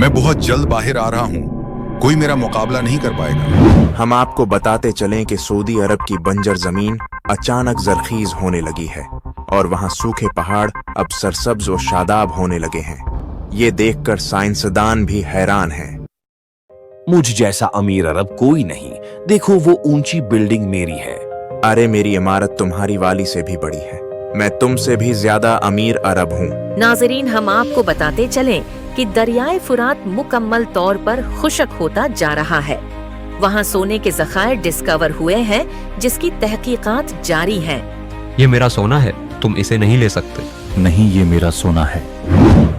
मैं बहुत जल्द बाहर आ रहा हूँ, कोई मेरा मुकाबला नहीं कर पाएगा। हम आपको बताते चलें कि सऊदी अरब की बंजर जमीन अचानक जरखीज होने लगी है और वहाँ सूखे पहाड़ अब सरसब्ज और शादाब होने लगे हैं। ये देखकर साइंसदान भी हैरान हैं। मुझ जैसा अमीर अरब कोई नहीं, देखो वो ऊंची बिल्डिंग मेरी है। अरे मेरी इमारत तुम्हारी वाली से भी बड़ी है, मैं तुमसे भी ज्यादा अमीर अरब हूँ। नाजरीन, हम आपको बताते चलें कि दरियाए फुरात मुकम्मल तौर पर खुश्क होता जा रहा है। वहाँ सोने के ज़खायर डिस्कवर हुए हैं जिसकी तहकीकात जारी हैं। ये मेरा सोना है, तुम इसे नहीं ले सकते। नहीं, ये मेरा सोना है।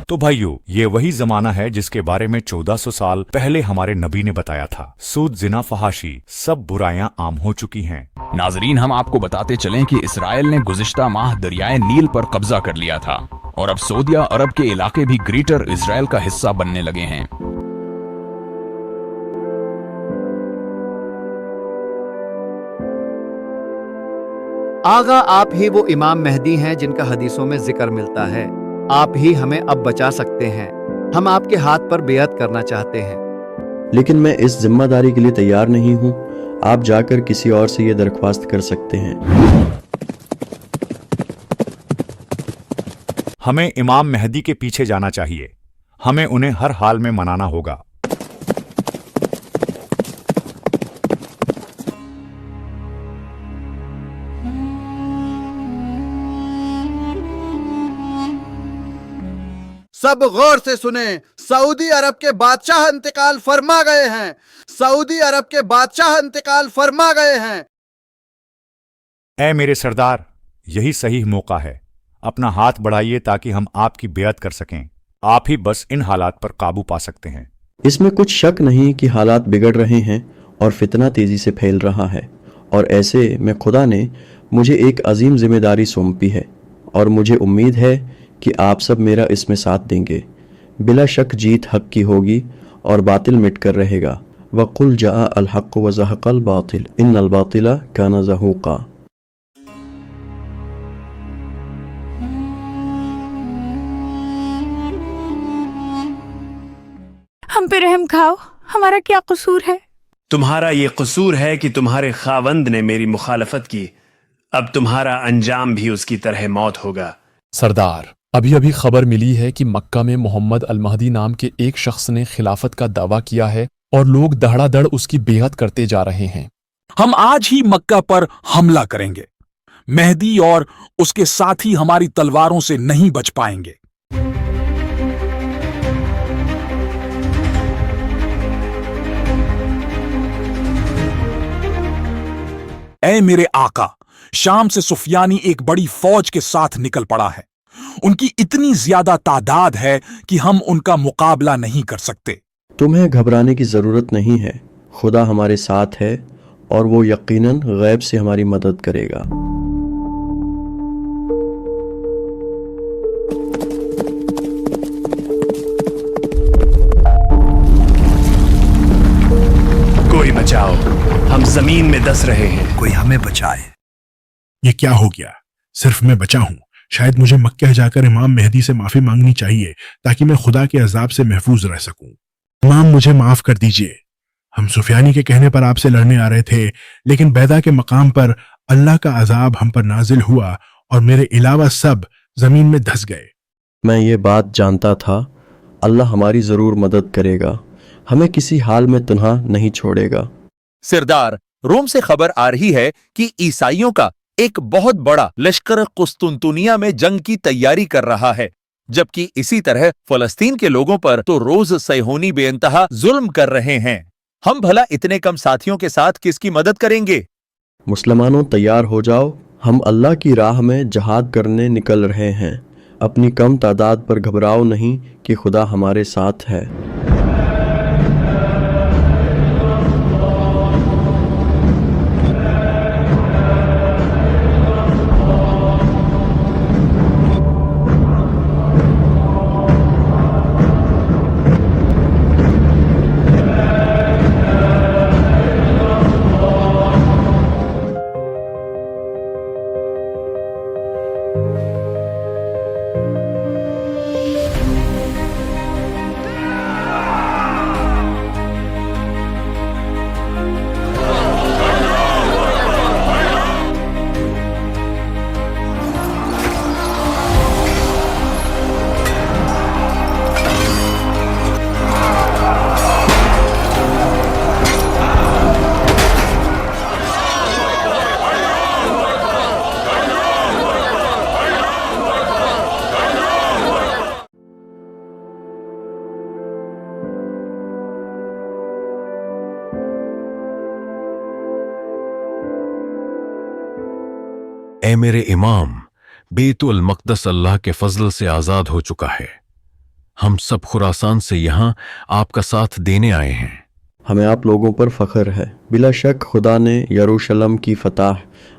तो भाइयों, ये वही जमाना है जिसके बारे में 1400 साल पहले हमारे नबी ने बताया था। सूद, जिना, फहाशी सब बुराइयां आम हो चुकी हैं। नाजरीन, हम आपको बताते चलें कि इसराइल ने गुज़िश्ता माह दरियाए नील पर कब्जा कर लिया था और अब सऊदिया अरब के इलाके भी ग्रेटर इसराइल का हिस्सा बनने लगे हैं। आगा, आप ही वो इमाम मेहदी हैं जिनका हदीसों में जिक्र मिलता है। आप ही हमें अब बचा सकते हैं। हम आपके हाथ पर बेअत करना चाहते हैं। लेकिन मैं इस जिम्मेदारी के लिए तैयार नहीं हूँ। आप जाकर किसी और से ये दरख्वास्त कर सकते हैं। हमें इमाम मेहदी के पीछे जाना चाहिए। हमें उन्हें हर हाल में मनाना होगा। सब गौर से सुने, सऊदी अरब के बादशाह इंतकाल फरमा गए हैं। सऊदी अरब के बादशाह इंतकाल फरमा गए हैं। ऐ मेरे सरदार, यही सही मौका है। अपना हाथ बढ़ाइए ताकि हम आपकी बेअत कर सकें। आप ही बस इन हालात पर काबू पा सकते हैं। इसमें कुछ शक नहीं कि हालात बिगड़ रहे हैं और फितना तेजी से फैल रहा है, और ऐसे में खुदा ने मुझे एक अजीम जिम्मेदारी सौंपी है और मुझे उम्मीद है कि आप सब मेरा इसमें साथ देंगे। बिला शक जीत हक की होगी और बातिल मिट कर रहेगा। वक़ुल जाअ अल हक़्क़ु व ज़हक़ल बातिल इन्नल बातिला काना ज़हूक़ा। हम पे रहम खाओ, हमारा क्या कसूर है? तुम्हारा ये कसूर है कि तुम्हारे खावंद ने मेरी मुखालफत की। अब तुम्हारा अंजाम भी उसकी तरह मौत होगा। सरदार, अभी अभी खबर मिली है कि मक्का में मोहम्मद अल महदी नाम के एक शख्स ने खिलाफत का दावा किया है और लोग दहड़ादड़ उसकी बेअत करते जा रहे हैं। हम आज ही मक्का पर हमला करेंगे। मेहदी और उसके साथी हमारी तलवारों से नहीं बच पाएंगे। ऐ मेरे आका, शाम से सुफियानी एक बड़ी फौज के साथ निकल पड़ा है। उनकी इतनी ज्यादा तादाद है कि हम उनका मुकाबला नहीं कर सकते। तुम्हें घबराने की ज़रूरत नहीं है। खुदा हमारे साथ है और वो यकीनन गैब से हमारी मदद करेगा। कोई बचाओ, हम जमीन में दस रहे हैं। कोई हमें बचाए। ये क्या हो गया? सिर्फ मैं बचा हूँ। शायद मुझे मक्का जाकर इमाम मेहदी से माफी मांगनी चाहिए ताकि मैं खुदा के अजाब से महफूज रह सकूं। इमाम, मुझे माफ कर दीजिए। हम सुफियानी के कहने पर आपसे लड़ने आ रहे थे, लेकिन बैदा के मकाम पर अल्लाह का अजाब हम पर नाजिल हुआ और मेरे अलावा सब जमीन में धंस गए। मैं ये बात जानता था। अल्लाह हमारी जरूर मदद करेगा, हमें किसी हाल में तन्हा नहीं छोड़ेगा। सरदार, रोम से खबर आ रही है कि ईसाइयों का एक बहुत बड़ा लश्कर कुस्तुनतुनिया में जंग की तैयारी कर रहा है, जबकि इसी तरह फलस्तीन के लोगों पर तो रोज सैहोनी बेइंतहा जुल्म कर रहे हैं। हम भला इतने कम साथियों के साथ किसकी मदद करेंगे? मुसलमानों, तैयार हो जाओ। हम अल्लाह की राह में जहाद करने निकल रहे हैं। अपनी कम तादाद पर घबराओ नहीं कि खुदा हमारे साथ है। اے میرے امام، بیت المقدس اللہ کے فضل سے آزاد ہو چکا ہے۔ ہم سب خراسان سے یہاں آپ کا ساتھ دینے آئے ہیں۔ ہمیں آپ لوگوں پر فخر ہے۔ بلا شک خدا نے یروشلم کی فتح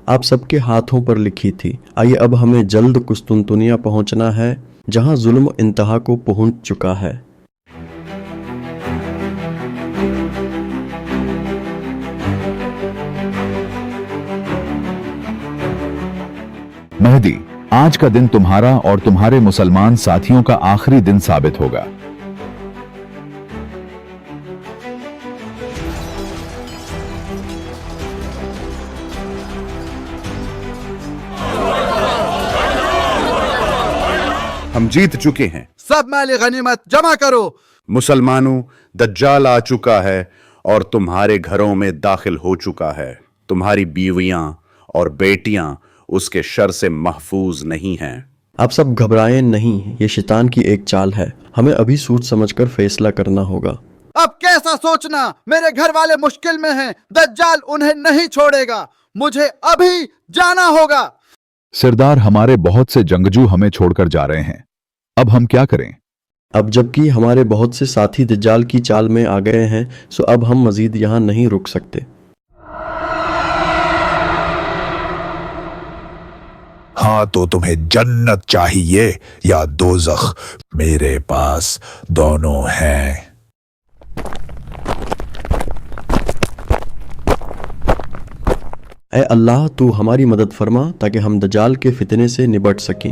آپ سب کے ہاتھوں پر لکھی تھی۔ آئیے اب ہمیں جلد قسطنطنیہ پہنچنا ہے، جہاں ظلم انتہا کو پہنچ چکا ہے۔ مہدی، آج کا دن تمہارا اور تمہارے مسلمان ساتھیوں کا آخری دن ثابت ہوگا۔ ہم جیت چکے ہیں۔ سب مال غنیمت جمع کرو۔ مسلمانوں، دجال آ چکا ہے اور تمہارے گھروں میں داخل ہو چکا ہے۔ تمہاری بیویاں اور بیٹیاں اس کے شر سے محفوظ نہیں ہیں۔ آپ سب گھبرائیں نہیں، یہ شیطان کی ایک چال ہے۔ ہمیں ابھی سوچ سمجھ کر فیصلہ کرنا ہوگا۔ اب کیسا سوچنا؟ میرے گھر والے مشکل میں ہیں، دجال انہیں نہیں چھوڑے گا، مجھے ابھی جانا ہوگا۔ سردار، ہمارے بہت سے جنگجو ہمیں چھوڑ کر جا رہے ہیں، اب ہم کیا کریں؟ اب جبکہ ہمارے بہت سے ساتھی دجال کی چال میں آ گئے ہیں، سو اب ہم مزید یہاں نہیں رک سکتے۔ ہاں تو تمہیں جنت چاہیے یا دوزخ؟ میرے پاس دونوں ہیں۔ اے اللہ، تو ہماری مدد فرما تاکہ ہم دجال کے فتنے سے نبٹ سکیں۔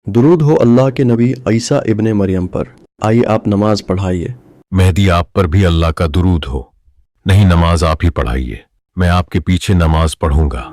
درود ہو اللہ کے نبی عیسیٰ ابن مریم پر۔ آئیے آپ نماز پڑھائیے۔ مہدی، آپ پر بھی اللہ کا درود ہو۔ نہیں، نماز آپ ہی پڑھائیے، میں آپ کے پیچھے نماز پڑھوں گا۔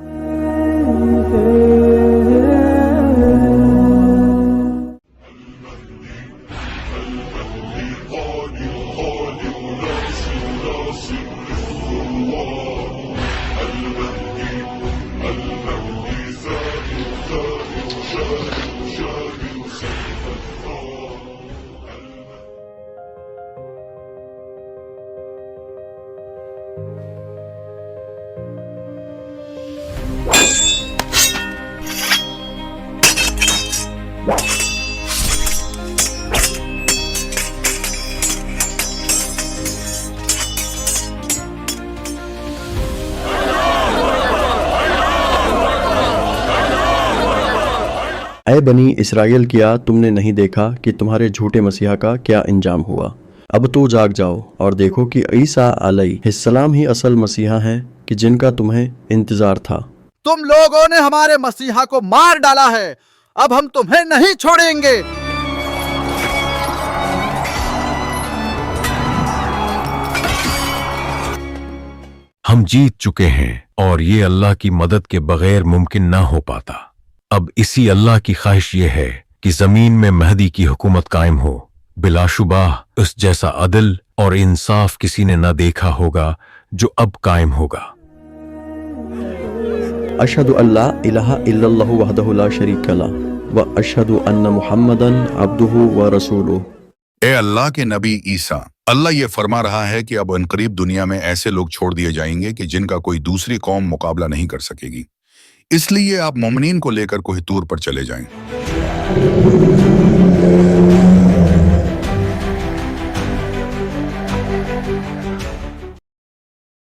اے بنی اسرائیل، کیا تم نے نہیں دیکھا کہ تمہارے جھوٹے مسیحا کا کیا انجام ہوا؟ اب تو جاگ جاؤ اور دیکھو کہ عیسیٰ علیہ السلام ہی اصل مسیحا ہیں کہ جن کا تمہیں انتظار تھا۔ تم لوگوں نے ہمارے مسیحا کو مار ڈالا ہے، اب ہم تمہیں نہیں چھوڑیں گے۔ ہم جیت چکے ہیں اور یہ اللہ کی مدد کے بغیر ممکن نہ ہو پاتا۔ اب اسی اللہ کی خواہش یہ ہے کہ زمین میں مہدی کی حکومت قائم ہو۔ بلا شبہ اس جیسا عدل اور انصاف کسی نے نہ دیکھا ہوگا جو اب قائم ہوگا۔ اشہد ان لا الہ الا اللہ وحدہ لا شریک لہ و اشہد ان محمدن عبدہ و رسولہ۔ اے اللہ کے نبی عیسیٰ، اللہ یہ فرما رہا ہے کہ اب عنقریب دنیا میں ایسے لوگ چھوڑ دیے جائیں گے کہ جن کا کوئی دوسری قوم مقابلہ نہیں کر سکے گی، اس لیے آپ مومنین کو لے کر کوہ طور پر چلے جائیں۔